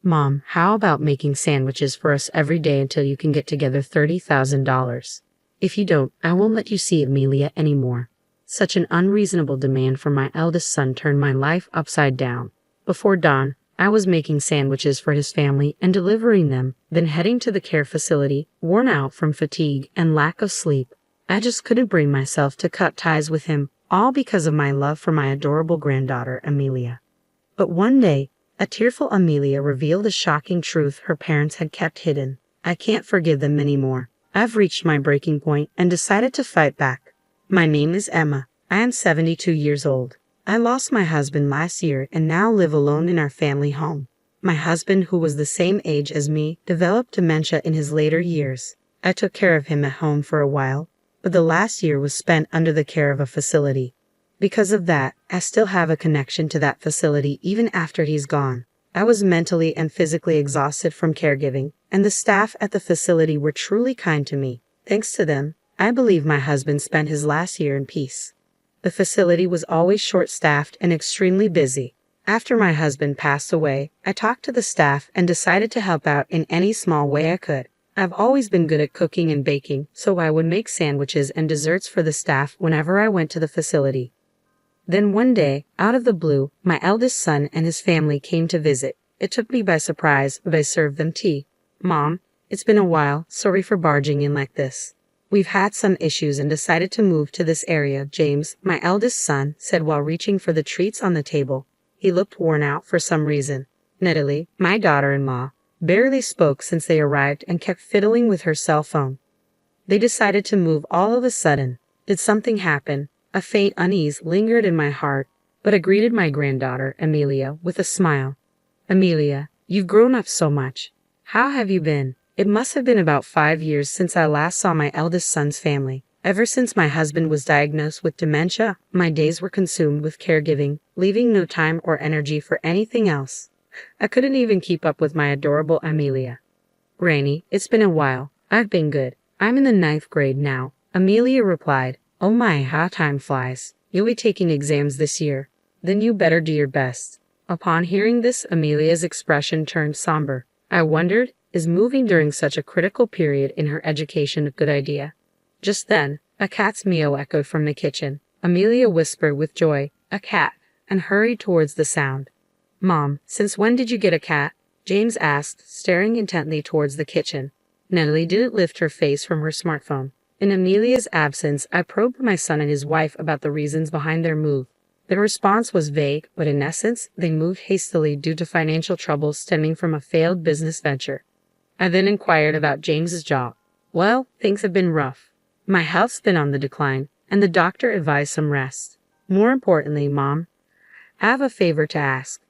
Mom, how about making sandwiches for us every day until you can get together $30,000? If you don't, I won't let you see Amelia anymore. Such an unreasonable demand from my eldest son turned my life upside down. Before dawn, I was making sandwiches for his family and delivering them, then heading to the care facility, worn out from fatigue and lack of sleep. I just couldn't bring myself to cut ties with him, all because of my love for my adorable granddaughter, Amelia. But one day, a tearful Amelia revealed a shocking truth her parents had kept hidden. I can't forgive them anymore. I've reached my breaking point and decided to fight back. My name is Emma. I am 72 years old. I lost my husband last year and now live alone in our family home. My husband, who was the same age as me, developed dementia in his later years. I took care of him at home for a while, but the last year was spent under the care of a facility. Because of that, I still have a connection to that facility even after he's gone. I was mentally and physically exhausted from caregiving, and the staff at the facility were truly kind to me. Thanks to them, I believe my husband spent his last year in peace. The facility was always short-staffed and extremely busy. After my husband passed away, I talked to the staff and decided to help out in any small way I could. I've always been good at cooking and baking, so I would make sandwiches and desserts for the staff whenever I went to the facility. Then one day, out of the blue, my eldest son and his family came to visit. It took me by surprise, but I served them tea. Mom, it's been a while, sorry for barging in like this. We've had some issues and decided to move to this area, James, my eldest son, said while reaching for the treats on the table. He looked worn out for some reason. Natalie, my daughter-in-law, barely spoke since they arrived and kept fiddling with her cell phone. They decided to move all of a sudden. Did something happen? A faint unease lingered in my heart, but I greeted my granddaughter, Amelia, with a smile. Amelia, you've grown up so much. How have you been? It must have been about 5 years since I last saw my eldest son's family. Ever since my husband was diagnosed with dementia, my days were consumed with caregiving, leaving no time or energy for anything else. I couldn't even keep up with my adorable Amelia. Granny, it's been a while. I've been good. I'm in the 9th grade now, Amelia replied. Oh my, how time flies. You'll be taking exams this year. Then you better do your best. Upon hearing this, Amelia's expression turned somber. I wondered, is moving during such a critical period in her education a good idea? Just then, a cat's meow echoed from the kitchen. Amelia whispered with joy, "A cat," and hurried towards the sound. Mom, since when did you get a cat? James asked, staring intently towards the kitchen. Natalie didn't lift her face from her smartphone. In Amelia's absence, I probed my son and his wife about the reasons behind their move. Their response was vague, but in essence, they moved hastily due to financial troubles stemming from a failed business venture. I then inquired about James's job. Well, things have been rough. My health's been on the decline, and the doctor advised some rest. More importantly, Mom, I have a favor to ask.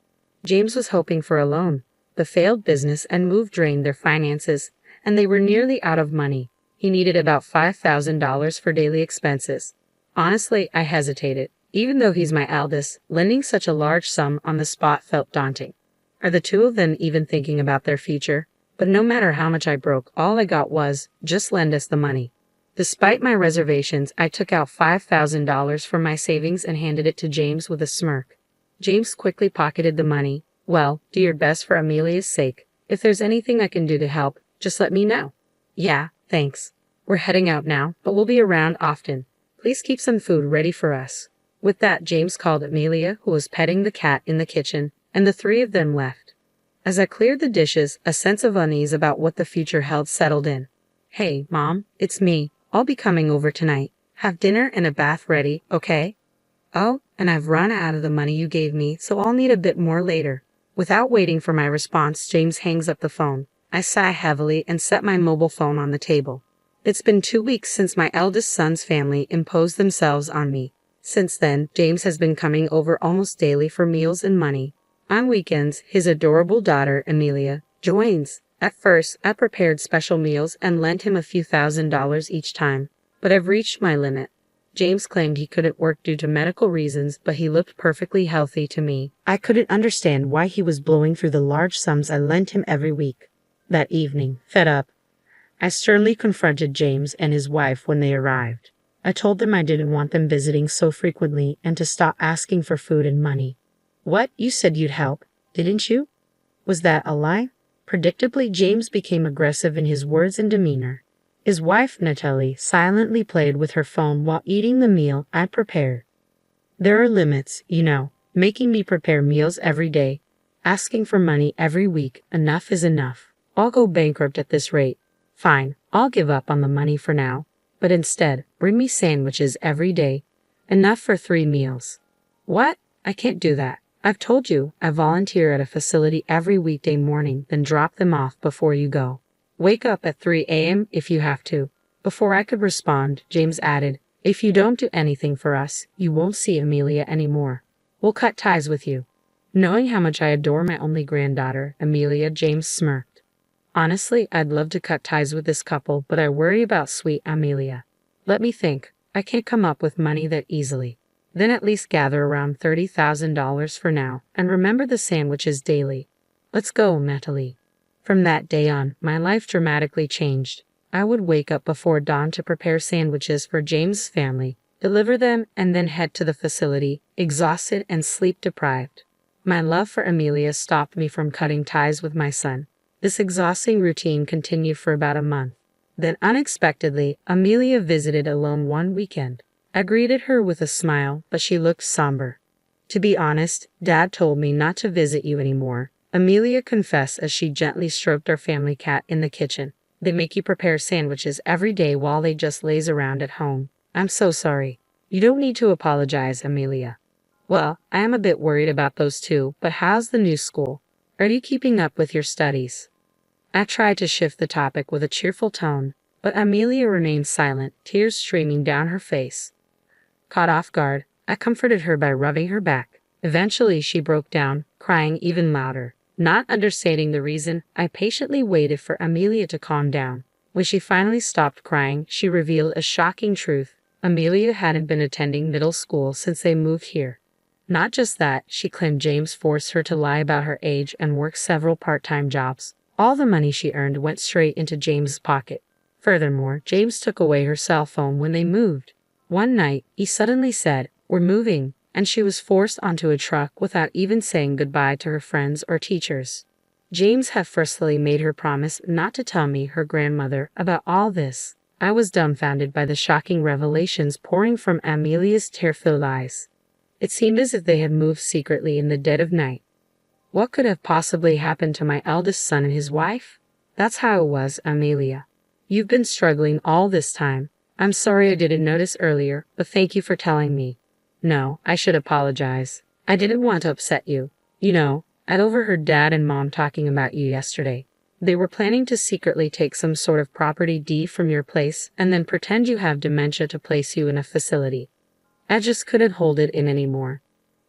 James was hoping for a loan. The failed business and move drained their finances, and they were nearly out of money. He needed about $5,000 for daily expenses. Honestly, I hesitated. Even though he's my eldest, lending such a large sum on the spot felt daunting. Are the two of them even thinking about their future? But no matter how much I broke, all I got was, just lend us the money. Despite my reservations, I took out $5,000 from my savings and handed it to James with a smirk. James quickly pocketed the money. Well, do your best for Amelia's sake. If there's anything I can do to help, just let me know. Yeah, thanks. We're heading out now, but we'll be around often. Please keep some food ready for us. With that, James called Amelia, who was petting the cat in the kitchen, and the three of them left. As I cleared the dishes, a sense of unease about what the future held settled in. Hey, Mom, it's me. I'll be coming over tonight. Have dinner and a bath ready, okay? Oh, and I've run out of the money you gave me, so I'll need a bit more later. Without waiting for my response, James hangs up the phone. I sigh heavily and set my mobile phone on the table. It's been 2 weeks since my eldest son's family imposed themselves on me. Since then, James has been coming over almost daily for meals and money. On weekends, his adorable daughter, Amelia, joins. At first, I prepared special meals and lent him a few $1,000s each time, but I've reached my limit. James claimed he couldn't work due to medical reasons, but he looked perfectly healthy to me. I couldn't understand why he was blowing through the large sums I lent him every week. That evening, fed up, I sternly confronted James and his wife when they arrived. I told them I didn't want them visiting so frequently and to stop asking for food and money. What? You said you'd help, didn't you? Was that a lie? Predictably, James became aggressive in his words and demeanor. His wife, Natalie, silently played with her phone while eating the meal I'd prepared. There are limits, you know, making me prepare meals every day, asking for money every week. Enough is enough. I'll go bankrupt at this rate. Fine, I'll give up on the money for now, but instead, bring me sandwiches every day. Enough for 3 meals. What? I can't do that. I've told you, I volunteer at a facility every weekday morning, then drop them off before you go. Wake up at 3 a.m. if you have to. Before I could respond, James added, if you don't do anything for us, you won't see Amelia anymore. We'll cut ties with you. Knowing how much I adore my only granddaughter, Amelia, James smirked. Honestly, I'd love to cut ties with this couple, but I worry about sweet Amelia. Let me think. I can't come up with money that easily. Then at least gather around $30,000 for now, and remember the sandwiches daily. Let's go, Natalie. From that day on, my life dramatically changed. I would wake up before dawn to prepare sandwiches for James' family, deliver them, and then head to the facility, exhausted and sleep-deprived. My love for Amelia stopped me from cutting ties with my son. This exhausting routine continued for about a month. Then unexpectedly, Amelia visited alone one weekend. I greeted her with a smile, but she looked somber. To be honest, Dad told me not to visit you anymore, Amelia confessed as she gently stroked our family cat in the kitchen. They make you prepare sandwiches every day while they just laze around at home. I'm so sorry. You don't need to apologize, Amelia. Well, I am a bit worried about those two, but how's the new school? Are you keeping up with your studies? I tried to shift the topic with a cheerful tone, but Amelia remained silent, tears streaming down her face. Caught off guard, I comforted her by rubbing her back. Eventually, she broke down, crying even louder. Not understanding the reason, I patiently waited for Amelia to calm down. When she finally stopped crying, she revealed a shocking truth. Amelia hadn't been attending middle school since they moved here. Not just that, she claimed James forced her to lie about her age and work several part-time jobs. All the money she earned went straight into James' pocket. Furthermore, James took away her cell phone when they moved. One night, he suddenly said, "We're moving," and she was forced onto a truck without even saying goodbye to her friends or teachers. James had firstly made her promise not to tell me, her grandmother, about all this. I was dumbfounded by the shocking revelations pouring from Amelia's tear-filled eyes. It seemed as if they had moved secretly in the dead of night. What could have possibly happened to my eldest son and his wife? That's how it was, Amelia. You've been struggling all this time. I'm sorry I didn't notice earlier, but thank you for telling me. No, I should apologize. I didn't want to upset you. You know, I'd overheard Dad and Mom talking about you yesterday. They were planning to secretly take some sort of property deed from your place and then pretend you have dementia to place you in a facility. I just couldn't hold it in anymore.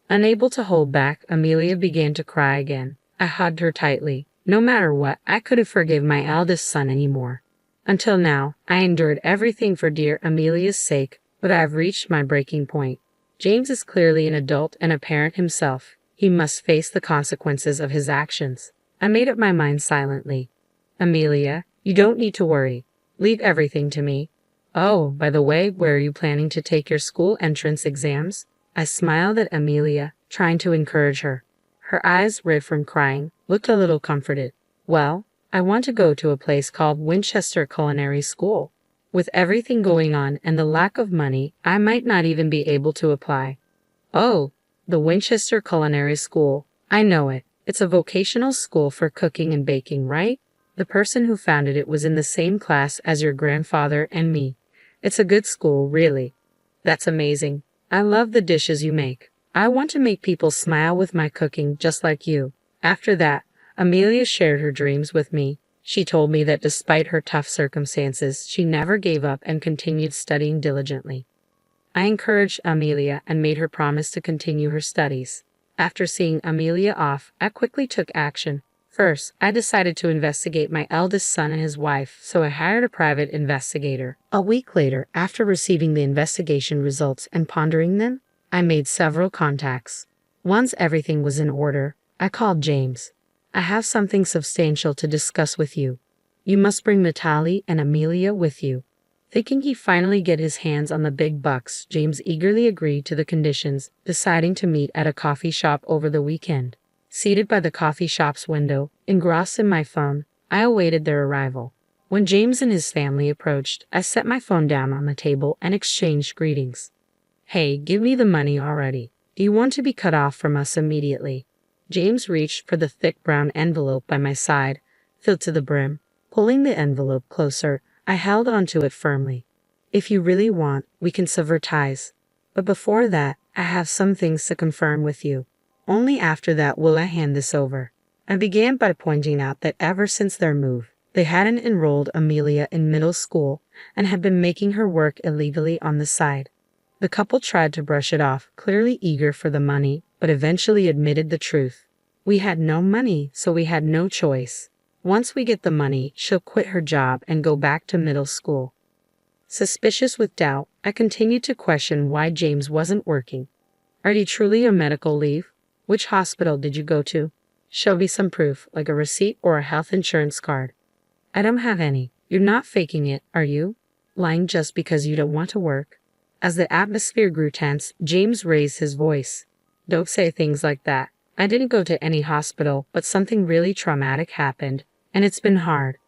Unable to hold back, Amelia began to cry again. I hugged her tightly. No matter what, I couldn't forgive my eldest son anymore. Until now, I endured everything for dear Amelia's sake, but I've reached my breaking point. James is clearly an adult and a parent himself. He must face the consequences of his actions. I made up my mind silently. Amelia, you don't need to worry. Leave everything to me. Oh, by the way, where are you planning to take your school entrance exams? I smiled at Amelia, trying to encourage her. Her eyes, red from crying, looked a little comforted. Well, I want to go to a place called Winchester Culinary School. With everything going on and the lack of money, I might not even be able to apply. Oh, the Winchester Culinary School. I know it. It's a vocational school for cooking and baking, right? The person who founded it was in the same class as your grandfather and me. It's a good school, really. That's amazing. I love the dishes you make. I want to make people smile with my cooking just like you. After that, Amelia shared her dreams with me. She told me that despite her tough circumstances, she never gave up and continued studying diligently. I encouraged Amelia and made her promise to continue her studies. After seeing Amelia off, I quickly took action. First, I decided to investigate my eldest son and his wife, so I hired a private investigator. A week later, after receiving the investigation results and pondering them, I made several contacts. Once everything was in order, I called James. I have something substantial to discuss with you. You must bring Natalie and Amelia with you. Thinking he'd finally get his hands on the big bucks, James eagerly agreed to the conditions, deciding to meet at a coffee shop over the weekend. Seated by the coffee shop's window, engrossed in my phone, I awaited their arrival. When James and his family approached, I set my phone down on the table and exchanged greetings. Hey, give me the money already. Do you want to be cut off from us immediately? James reached for the thick brown envelope by my side, filled to the brim. Pulling the envelope closer, I held onto it firmly. If you really want, we can sever ties. But before that, I have some things to confirm with you. Only after that will I hand this over. I began by pointing out that ever since their move, they hadn't enrolled Amelia in middle school and had been making her work illegally on the side. The couple tried to brush it off, clearly eager for the money, but eventually admitted the truth. We had no money, so we had no choice. Once we get the money, she'll quit her job and go back to middle school. Suspicious with doubt, I continued to question why James wasn't working. Are you truly on medical leave? Which hospital did you go to? Show me some proof, like a receipt or a health insurance card. I don't have any. You're not faking it, are you? Lying just because you don't want to work? As the atmosphere grew tense, James raised his voice. Don't say things like that. I didn't go to any hospital, but something really traumatic happened, and it's been hard.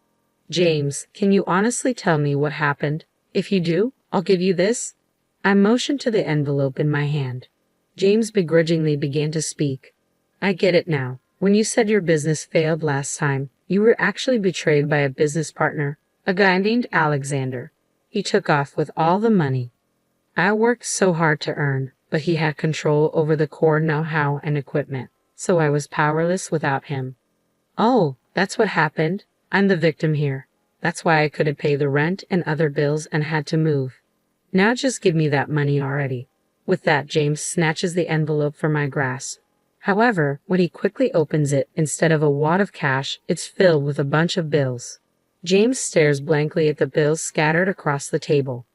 James, can you honestly tell me what happened? If you do, I'll give you this. I motioned to the envelope in my hand. James begrudgingly began to speak. I get it now. When you said your business failed last time, you were actually betrayed by a business partner, a guy named Alexander. He took off with all the money. I worked so hard to earn, but he had control over the core know-how and equipment, so I was powerless without him. Oh, that's what happened? I'm the victim here. That's why I couldn't pay the rent and other bills and had to move. Now just give me that money already. With that, James snatches the envelope from my grasp. However, when he quickly opens it, instead of a wad of cash, it's filled with a bunch of bills. James stares blankly at the bills scattered across the table.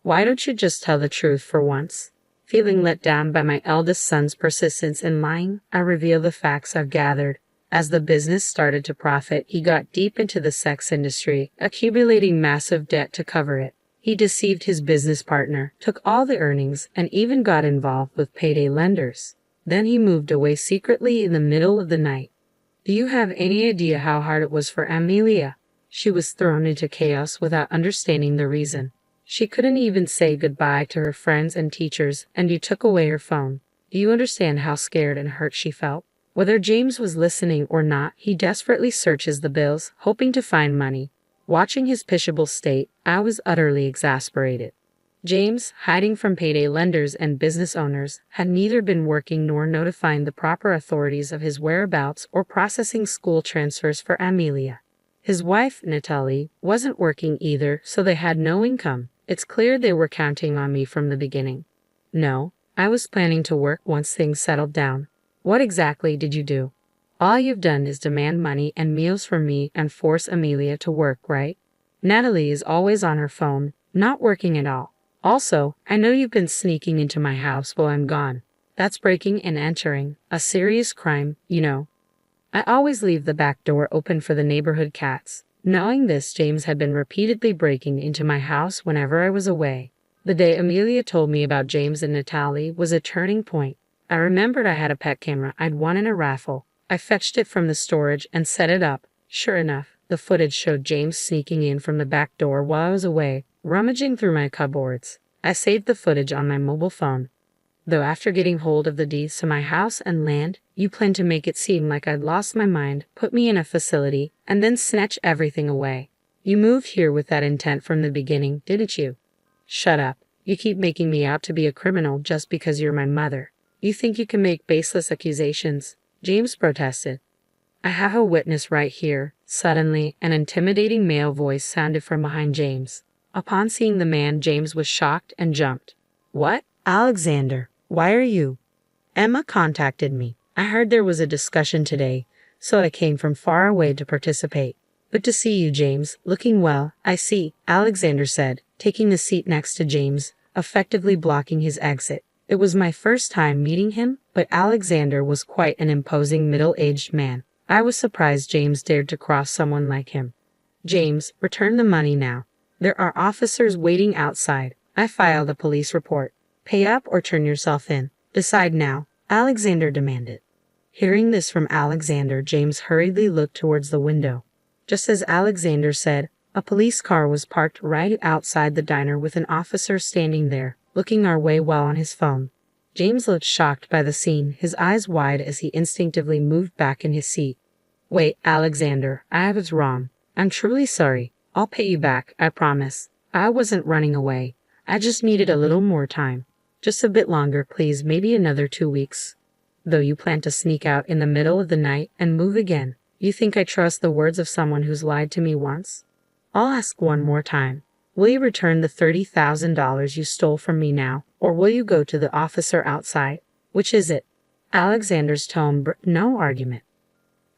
Why don't you just tell the truth for once? Feeling let down by my eldest son's persistence in lying, I reveal the facts I've gathered. As the business started to profit, he got deep into the sex industry, accumulating massive debt to cover it. He deceived his business partner, took all the earnings, and even got involved with payday lenders. Then he moved away secretly in the middle of the night. Do you have any idea how hard it was for Amelia? She was thrown into chaos without understanding the reason. She couldn't even say goodbye to her friends and teachers, and you took away her phone. Do you understand how scared and hurt she felt? Whether James was listening or not, he desperately searches the bills, hoping to find money. Watching his pitiable state, I was utterly exasperated. James, hiding from payday lenders and business owners, had neither been working nor notifying the proper authorities of his whereabouts or processing school transfers for Amelia. His wife, Natalie, wasn't working either, so they had no income. It's clear they were counting on me from the beginning. No, I was planning to work once things settled down. What exactly did you do? All you've done is demand money and meals from me and force Amelia to work, right? Natalie is always on her phone, not working at all. Also, I know you've been sneaking into my house while I'm gone. That's breaking and entering, a serious crime, you know. I always leave the back door open for the neighborhood cats. Knowing this, James had been repeatedly breaking into my house whenever I was away. The day Amelia told me about James and Natalie was a turning point. I remembered I had a pet camera I'd won in a raffle. I fetched it from the storage and set it up. Sure enough, the footage showed James sneaking in from the back door while I was away, rummaging through my cupboards. I saved the footage on my mobile phone. Though after getting hold of the deeds to my house and land, you planned to make it seem like I'd lost my mind, put me in a facility, and then snatch everything away. You moved here with that intent from the beginning, didn't you? Shut up. You keep making me out to be a criminal just because you're my mother. You think you can make baseless accusations? James protested. I have a witness right here. Suddenly, an intimidating male voice sounded from behind James. Upon seeing the man, James was shocked and jumped. What? Alexander, why are you? Emma contacted me. I heard there was a discussion today, so I came from far away to participate. Good to see you, James. Looking well, I see, Alexander said, taking the seat next to James, effectively blocking his exit. It was my first time meeting him, but Alexander was quite an imposing middle-aged man. I was surprised James dared to cross someone like him. James, return the money now. There are officers waiting outside. I filed a police report. Pay up or turn yourself in. Decide now, Alexander demanded. Hearing this from Alexander, James hurriedly looked towards the window. Just as Alexander said, a police car was parked right outside the diner with an officer standing there, looking our way while on his phone. James looked shocked by the scene, his eyes wide as he instinctively moved back in his seat. Wait, Alexander, I was wrong. I'm truly sorry. I'll pay you back, I promise. I wasn't running away. I just needed a little more time. Just a bit longer, please, maybe another 2 weeks. Though you plan to sneak out in the middle of the night and move again, you think I trust the words of someone who's lied to me once? I'll ask one more time. Will you return the $30,000 you stole from me now, or will you go to the officer outside? Which is it? Alexander's tone no argument.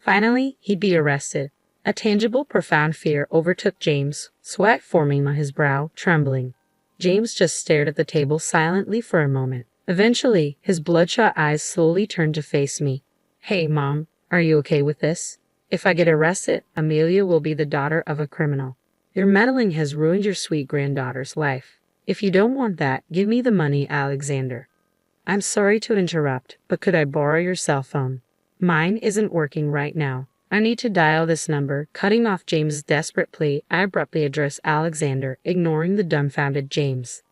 Finally, he'd be arrested. A tangible, profound fear overtook James, sweat forming on his brow, trembling. James just stared at the table silently for a moment. Eventually, his bloodshot eyes slowly turned to face me. Hey, Mom, are you okay with this? If I get arrested, Amelia will be the daughter of a criminal. Your meddling has ruined your sweet granddaughter's life. If you don't want that, give me the money, Alexander. I'm sorry to interrupt, but could I borrow your cell phone? Mine isn't working right now. I need to dial this number. Cutting off James's desperate plea, I abruptly addressed Alexander, ignoring the dumbfounded James.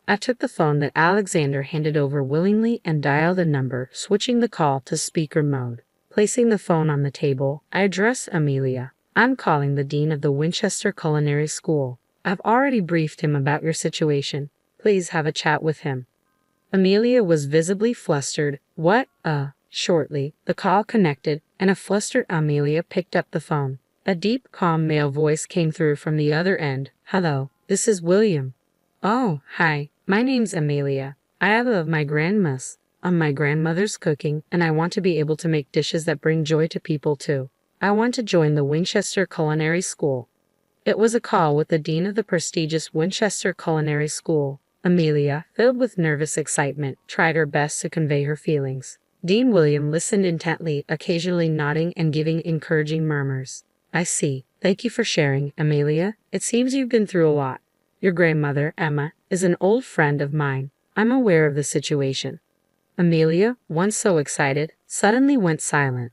I took the phone that Alexander handed over willingly and dialed the number, switching the call to speaker mode. Placing the phone on the table, I addressed Amelia. I'm calling the dean of the Winchester Culinary School. I've already briefed him about your situation. Please have a chat with him. Amelia was visibly flustered. What? Shortly, the call connected, and a flustered Amelia picked up the phone. A deep, calm male voice came through from the other end. Hello, this is William. Oh, hi, my name's Amelia. I love my grandma's. I'm my grandmother's cooking, and I want to be able to make dishes that bring joy to people too. I want to join the Winchester Culinary School. It was a call with the dean of the prestigious Winchester Culinary School. Amelia, filled with nervous excitement, tried her best to convey her feelings. Dean William listened intently, occasionally nodding and giving encouraging murmurs. I see. Thank you for sharing, Amelia. It seems you've been through a lot. Your grandmother, Emma, is an old friend of mine. I'm aware of the situation. Amelia, once so excited, suddenly went silent.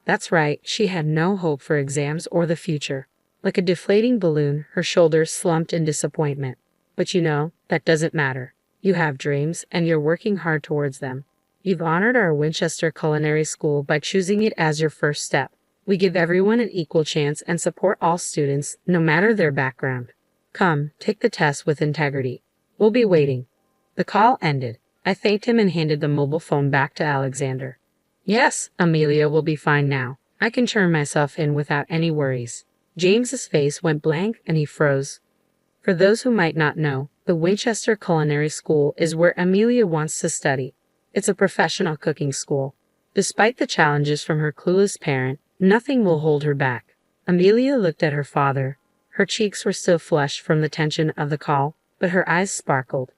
That's right, she had no hope for exams or the future. Like a deflating balloon, her shoulders slumped in disappointment. But you know, that doesn't matter. You have dreams, and you're working hard towards them. You've honored our Winchester Culinary School by choosing it as your first step. We give everyone an equal chance and support all students, no matter their background. Come, take the test with integrity. We'll be waiting. The call ended. I thanked him and handed the mobile phone back to Alexander. Yes, Amelia will be fine now. I can turn myself in without any worries. James's face went blank and he froze. For those who might not know, the Winchester Culinary School is where Amelia wants to study. It's a professional cooking school. Despite the challenges from her clueless parent, nothing will hold her back. Amelia looked at her father. Her cheeks were still flushed from the tension of the call, but her eyes sparkled.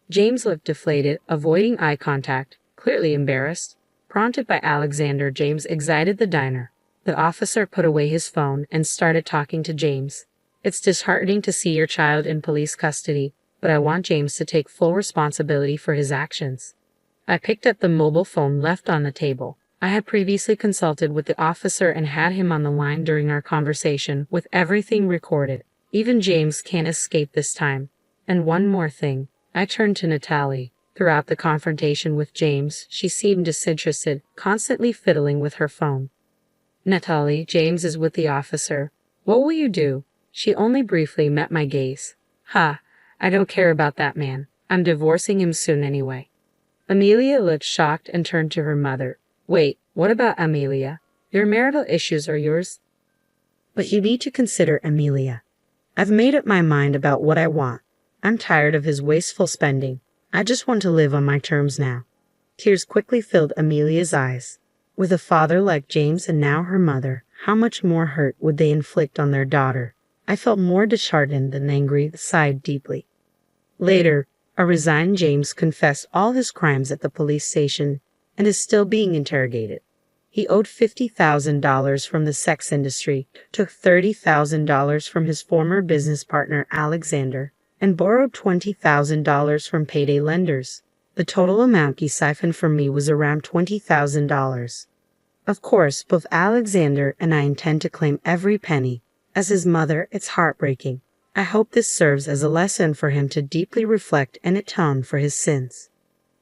James looked deflated, avoiding eye contact, clearly embarrassed. Prompted by Alexander, James exited the diner. The officer put away his phone and started talking to James. It's disheartening to see your child in police custody, but I want James to take full responsibility for his actions. I picked up the mobile phone left on the table. I had previously consulted with the officer and had him on the line during our conversation, with everything recorded. Even James can't escape this time. And one more thing. I turned to Natalie. Throughout the confrontation with James, she seemed disinterested, constantly fiddling with her phone. Natalie, James is with the officer. What will you do? She only briefly met my gaze. Ha, I don't care about that man. I'm divorcing him soon anyway. Amelia looked shocked and turned to her mother. Wait, what about Amelia? Your marital issues are yours. But you need to consider Amelia. I've made up my mind about what I want. I'm tired of his wasteful spending. I just want to live on my terms now. Tears quickly filled Amelia's eyes. With a father like James and now her mother, how much more hurt would they inflict on their daughter? I felt more disheartened than angry, sighed deeply. Later, a resigned James confessed all his crimes at the police station and is still being interrogated. He owed $50,000 from the sex industry, took $30,000 from his former business partner Alexander, and borrowed $20,000 from payday lenders. The total amount he siphoned from me was around $20,000. Of course, both Alexander and I intend to claim every penny. As his mother, it's heartbreaking. I hope this serves as a lesson for him to deeply reflect and atone for his sins.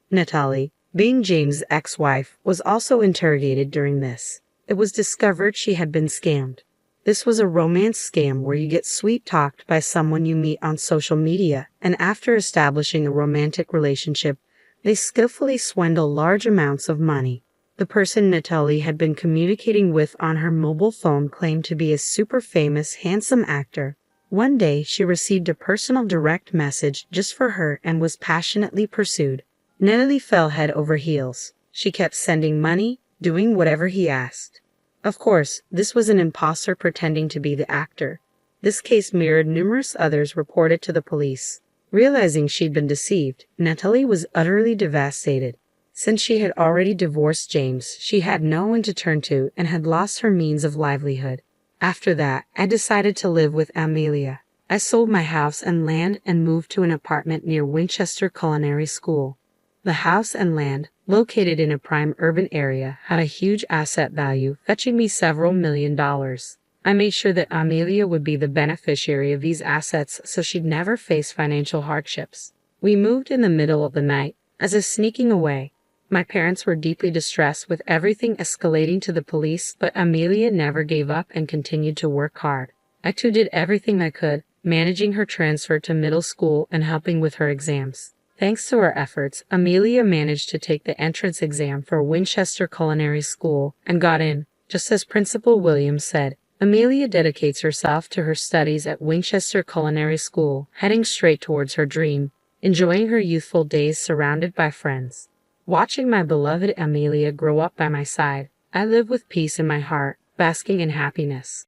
Natalie, being James' ex-wife, was also interrogated during this. It was discovered she had been scammed. This was a romance scam where you get sweet-talked by someone you meet on social media, and after establishing a romantic relationship, they skillfully swindle large amounts of money. The person Natalie had been communicating with on her mobile phone claimed to be a super famous, handsome actor. One day, she received a personal direct message just for her and was passionately pursued. Natalie fell head over heels. She kept sending money, doing whatever he asked. Of course, this was an imposter pretending to be the actor. This case mirrored numerous others reported to the police. Realizing she'd been deceived, Natalie was utterly devastated. Since she had already divorced James, she had no one to turn to and had lost her means of livelihood. After that, I decided to live with Amelia. I sold my house and land and moved to an apartment near Winchester Culinary School. The house and land, located in a prime urban area, had a huge asset value, fetching me several $1,000,000. I made sure that Amelia would be the beneficiary of these assets so she'd never face financial hardships. We moved in the middle of the night, as if sneaking away. My parents were deeply distressed with everything escalating to the police, but Amelia never gave up and continued to work hard. I too did everything I could, managing her transfer to middle school and helping with her exams. Thanks to our efforts, Amelia managed to take the entrance exam for Winchester Culinary School and got in. Just as Principal Williams said, Amelia dedicates herself to her studies at Winchester Culinary School, heading straight towards her dream, enjoying her youthful days surrounded by friends. Watching my beloved Amelia grow up by my side, I live with peace in my heart, basking in happiness.